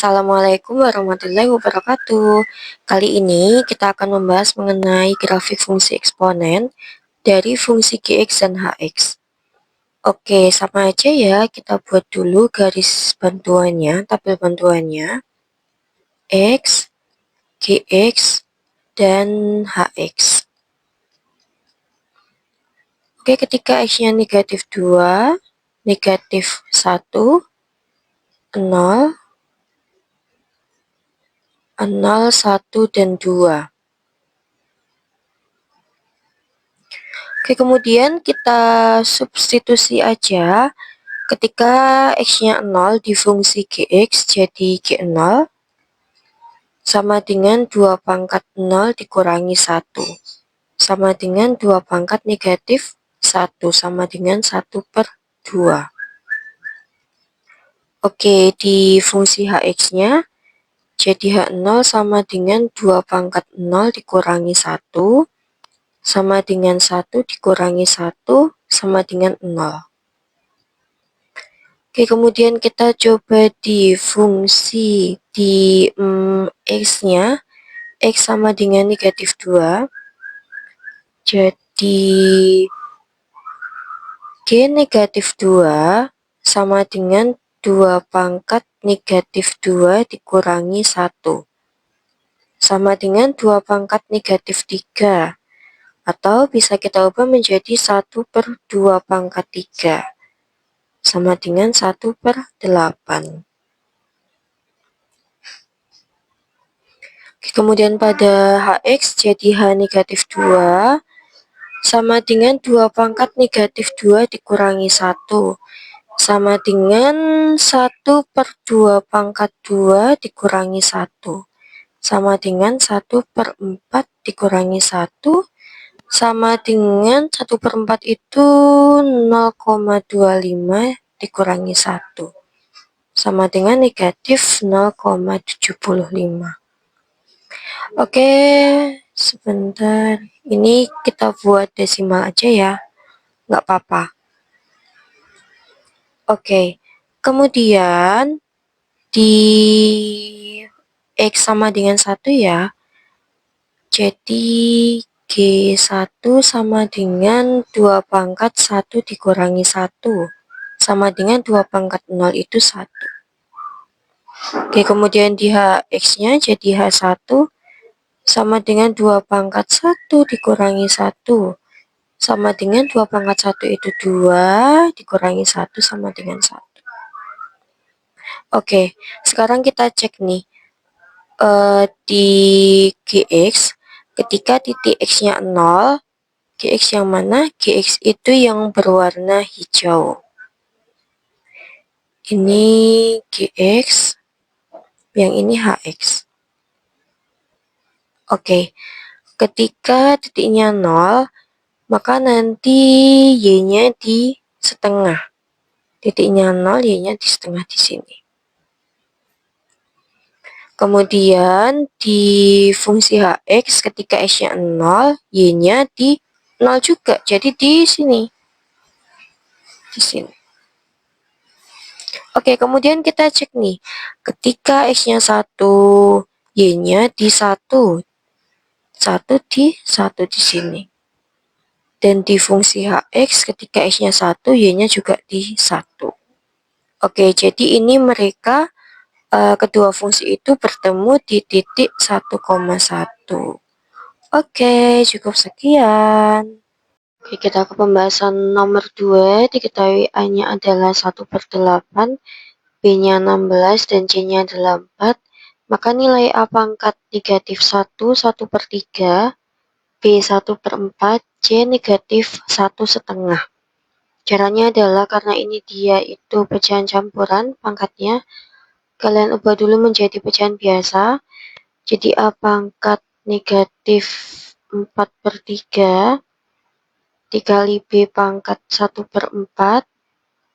Assalamualaikum warahmatullahi wabarakatuh. Kali ini kita akan membahas mengenai grafik fungsi eksponen dari fungsi Gx dan Hx. Oke, sama aja ya, kita buat dulu garis bantuannya, tabel bantuannya. X, Gx, dan Hx. Oke, ketika X-nya negatif 2, negatif 1, 0, 0, 1, dan 2. Oke, kemudian kita substitusi aja. Ketika X-nya 0 di fungsi Gx, jadi G0 sama dengan 2 pangkat 0 dikurangi 1. Sama dengan 2 pangkat negatif 1, sama dengan 1/2. Oke, di fungsi Hx-nya, jadi H0 sama dengan 2 pangkat 0 dikurangi 1, sama dengan 1 dikurangi 1, sama dengan 0. Oke, kemudian kita coba di fungsi di X-nya, X sama dengan negatif 2, jadi G negatif 2 sama dengan 2 pangkat negatif 2 dikurangi 1, sama dengan 2 pangkat negatif 3, atau bisa kita ubah menjadi 1/2 pangkat 3, sama dengan 1/8. Kemudian pada Hx jadi H negatif 2 sama dengan 2 pangkat negatif 2 dikurangi 1, sama dengan 1/2 pangkat 2 dikurangi 1, sama dengan 1/4 dikurangi 1, sama dengan 1/4 itu 0,25 dikurangi 1, sama dengan negatif 0,75. Oke, sebentar. Ini kita buat desimal aja ya, nggak apa-apa. Oke, kemudian di X sama dengan 1 ya, jadi G1 sama dengan 2 pangkat 1 dikurangi 1, sama dengan 2 pangkat 0 itu 1. Oke, kemudian di Hx-nya jadi H1 sama dengan 2 pangkat 1 dikurangi 1, sama dengan 2 pangkat 1 itu 2, dikurangi 1 sama dengan 1. Oke, sekarang kita cek nih. Di Gx, ketika titik X-nya 0, Gx yang mana? Gx itu yang berwarna hijau. Ini Gx, yang ini Hx. Oke, ketika titiknya 0, maka nanti Y-nya di setengah. Titiknya 0, Y-nya di setengah di sini. Kemudian di fungsi Hx ketika X-nya 0, Y-nya di 0 juga. Jadi di sini. Di sini. Oke, kemudian kita cek nih. Ketika X-nya 1, Y-nya di 1. 1 di sini. Dan di fungsi Hx ketika X-nya 1, Y-nya juga di 1. Oke, jadi ini mereka kedua fungsi itu bertemu di titik 1,1. Oke, cukup sekian. Oke, kita ke pembahasan nomor 2. Diketahui A-nya adalah 1/8, B-nya 16, dan C-nya adalah 4. Maka nilai A pangkat negatif 1, 1/3, B 1/4, C negatif 1/2. Caranya adalah karena ini dia itu pecahan campuran pangkatnya, kalian ubah dulu menjadi pecahan biasa. Jadi A pangkat negatif 4/3 dikali B pangkat 1/4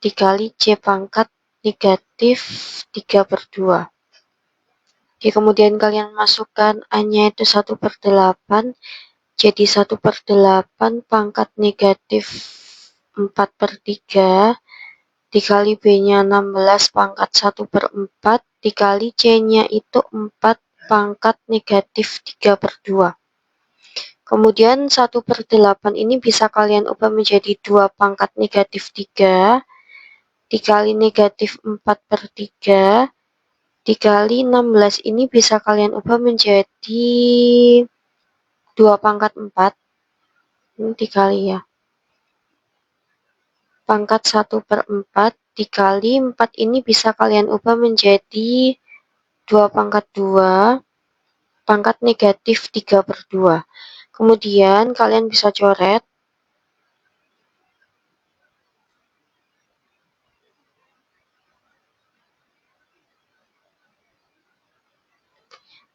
dikali C pangkat negatif 3/2. Oke, kemudian kalian masukkan A-nya itu 1/8, jadi 1/8 pangkat negatif 4/3 dikali B-nya 16 pangkat 1/4 dikali C-nya itu 4 pangkat negatif 3/2. Kemudian 1/8 ini bisa kalian ubah menjadi 2 pangkat negatif 3 dikali negatif 4/3 dikali 16 ini bisa kalian ubah menjadi 2 pangkat 4. Ini dikali ya. Pangkat 1/4 dikali 4 ini bisa kalian ubah menjadi 2 pangkat 2 pangkat negatif 3/2. Kemudian kalian bisa coret.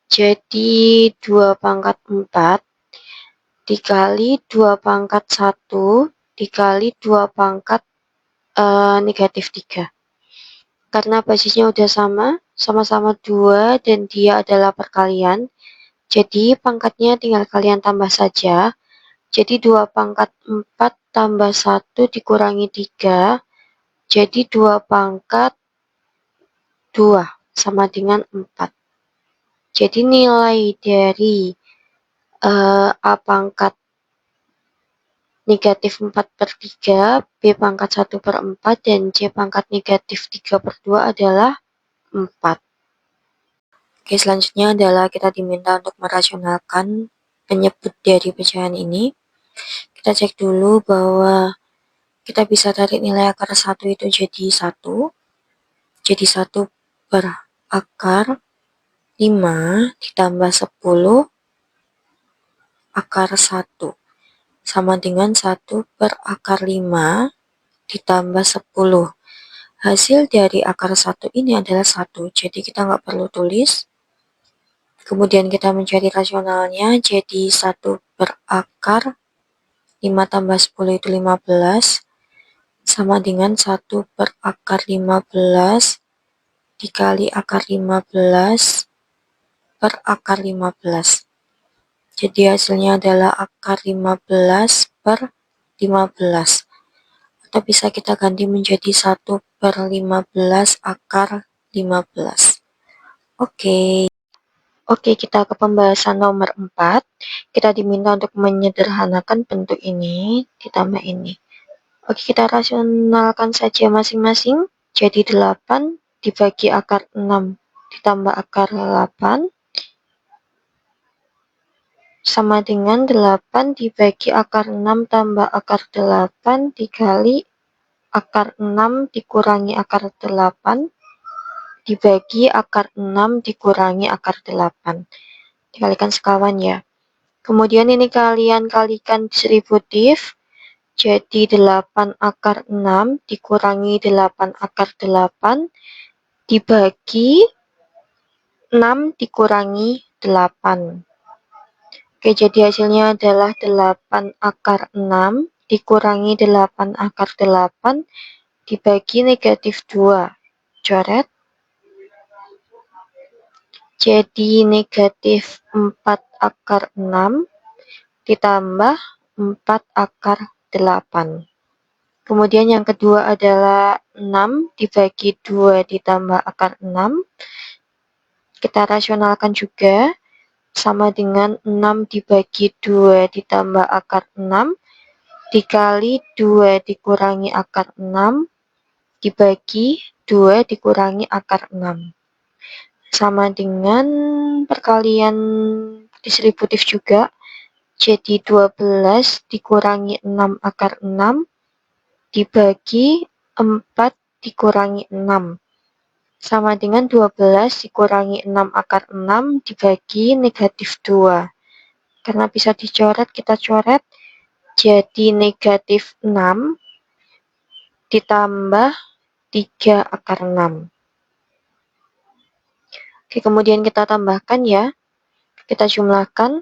Jadi 2 pangkat 4 dikali 2 pangkat 1 dikali 2 pangkat negatif 3. Karena basisnya udah sama-sama 2 dan dia adalah perkalian, jadi pangkatnya tinggal kalian tambah saja. Jadi 2 pangkat 4 tambah 1 dikurangi 3, jadi 2 pangkat 2 sama dengan 4. Jadi nilai dari A pangkat negatif 4/3, B pangkat 1/4, dan C pangkat negatif 3/2 adalah 4. Oke, selanjutnya adalah kita diminta untuk merasionalkan penyebut dari pecahan ini. Kita cek dulu bahwa kita bisa tarik nilai akar 1 itu jadi 1. Jadi 1 per akar 5 ditambah 10 akar 1. Sama dengan 1 per akar 5 ditambah 10. Hasil dari akar 1 ini adalah 1, jadi kita nggak perlu tulis. Kemudian kita mencari rasionalnya, jadi 1 per akar 5 tambah 10 itu 15, sama dengan 1 per akar 15 dikali akar 15 per akar 15. Jadi hasilnya adalah akar 15 per 15. Atau bisa kita ganti menjadi 1 per 15 akar 15. Oke, kita ke pembahasan nomor 4. Kita diminta untuk menyederhanakan bentuk ini, ditambah ini. Oke, kita rasionalkan saja masing-masing. Jadi 8 dibagi akar 6 ditambah akar 8 sama dengan 8 dibagi akar 6 tambah akar 8 dikali akar 6 dikurangi akar 8 dibagi akar 6 dikurangi akar 8. Dikalikan sekawan ya. Kemudian ini kalian kalikan distributif. Jadi 8 akar 6 dikurangi 8 akar 8 dibagi 6 dikurangi 8. Oke, jadi hasilnya adalah 8 akar 6 dikurangi 8 akar 8 dibagi negatif 2. Coret. Jadi negatif 4 akar 6 ditambah 4 akar 8. Kemudian yang kedua adalah 6 dibagi 2 ditambah akar 6. Kita rasionalkan juga, sama dengan 6 dibagi 2 ditambah akar 6 dikali 2 dikurangi akar 6 dibagi 2 dikurangi akar 6. Sama dengan perkalian distributif juga. Jadi 12 dikurangi 6 akar 6 dibagi 4 dikurangi 6. Sama dengan 12 dikurangi 6 akar 6 dibagi negatif 2. Karena bisa dicoret, kita coret. Jadi negatif 6 ditambah 3 akar 6. Oke, kemudian kita tambahkan ya. Kita jumlahkan.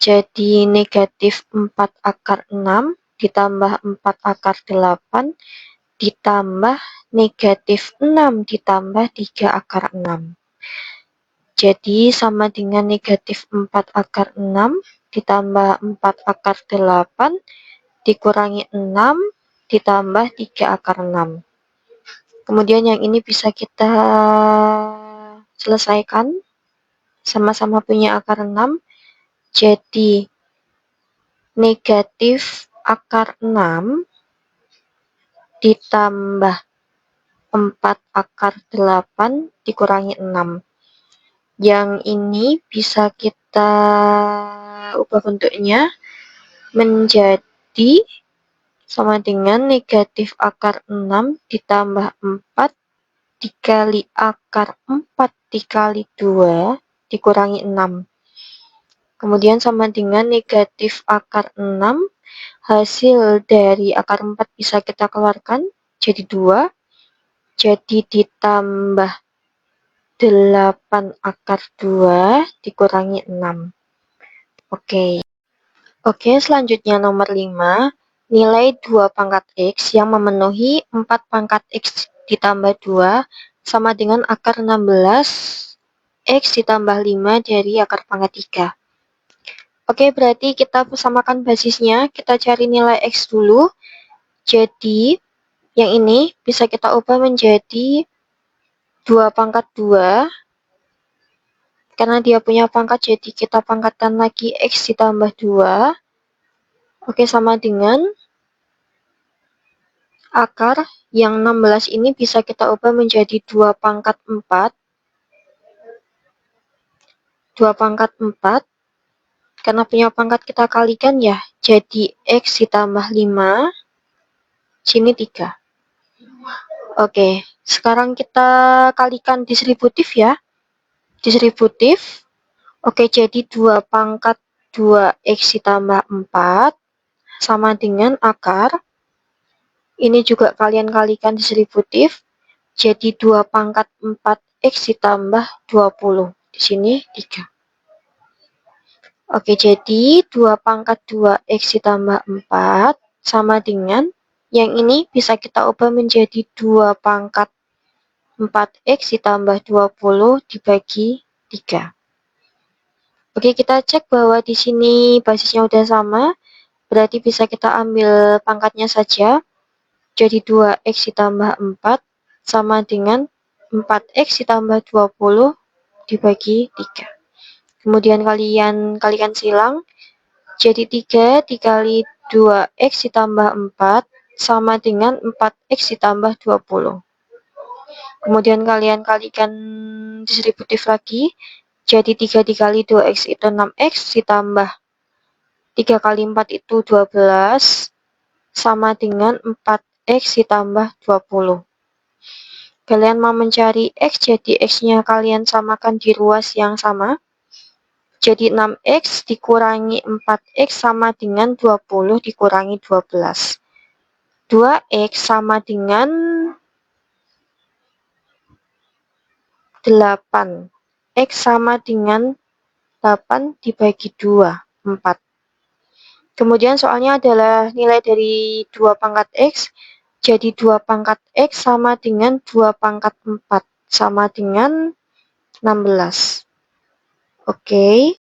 Jadi negatif 4 akar 6 ditambah 4 akar 8 ditambah negatif 6 ditambah 3 akar 6. Jadi sama dengan negatif 4 akar 6 ditambah 4 akar 8 dikurangi 6 ditambah 3 akar 6. Kemudian yang ini bisa kita selesaikan. Sama-sama punya akar 6. Jadi negatif akar 6 ditambah 4 akar 8 dikurangi 6. Yang ini bisa kita ubah bentuknya menjadi sama dengan negatif akar 6 ditambah 4 dikali akar 4 dikali 2 dikurangi 6. Kemudian sama dengan negatif akar 6, hasil dari akar 4 bisa kita keluarkan, jadi 2. Jadi ditambah 8 akar 2 dikurangi 6. Oke, selanjutnya nomor 5. Nilai 2 pangkat X yang memenuhi 4 pangkat X ditambah 2 sama dengan akar 16 X ditambah 5 dari akar pangkat 3. Oke, berarti kita samakan basisnya. Kita cari nilai X dulu. Jadi, yang ini bisa kita ubah menjadi 2 pangkat 2. Karena dia punya pangkat, jadi kita pangkatkan lagi X ditambah 2. Oke, sama dengan akar yang 16 ini bisa kita ubah menjadi 2 pangkat 4. 2 pangkat 4. Karena punya pangkat kita kalikan ya. Jadi X ditambah 5. Sini 3. Oke, sekarang kita kalikan distributif ya. Distributif. Oke, jadi 2 pangkat 2X ditambah 4 sama dengan akar. Ini juga kalian kalikan distributif. Jadi 2 pangkat 4X ditambah 20. Di sini 3. Oke, jadi 2 pangkat 2X ditambah 4 sama dengan yang ini bisa kita ubah menjadi 2 pangkat 4X ditambah 20 dibagi 3. Oke, kita cek bahwa di sini basisnya udah sama. Berarti bisa kita ambil pangkatnya saja. Jadi 2X ditambah 4 sama dengan 4X ditambah 20 dibagi 3. Kemudian kalian kalikan silang. Jadi 3 dikali 2X ditambah 4 sama dengan 4X ditambah 20. Kemudian kalian kalikan distributif lagi. Jadi 3 dikali 2X itu 6X ditambah 3 kali 4 itu 12 sama dengan 4X ditambah 20. Kalian mau mencari X, jadi X-nya kalian samakan di ruas yang sama. Jadi 6X dikurangi 4X sama dengan 20 dikurangi 12. 2X sama dengan 8. X sama dengan 8 dibagi 2, 4. Kemudian soalnya adalah nilai dari 2 pangkat X. Jadi 2 pangkat X sama dengan 2 pangkat 4. Sama dengan 16. Oke.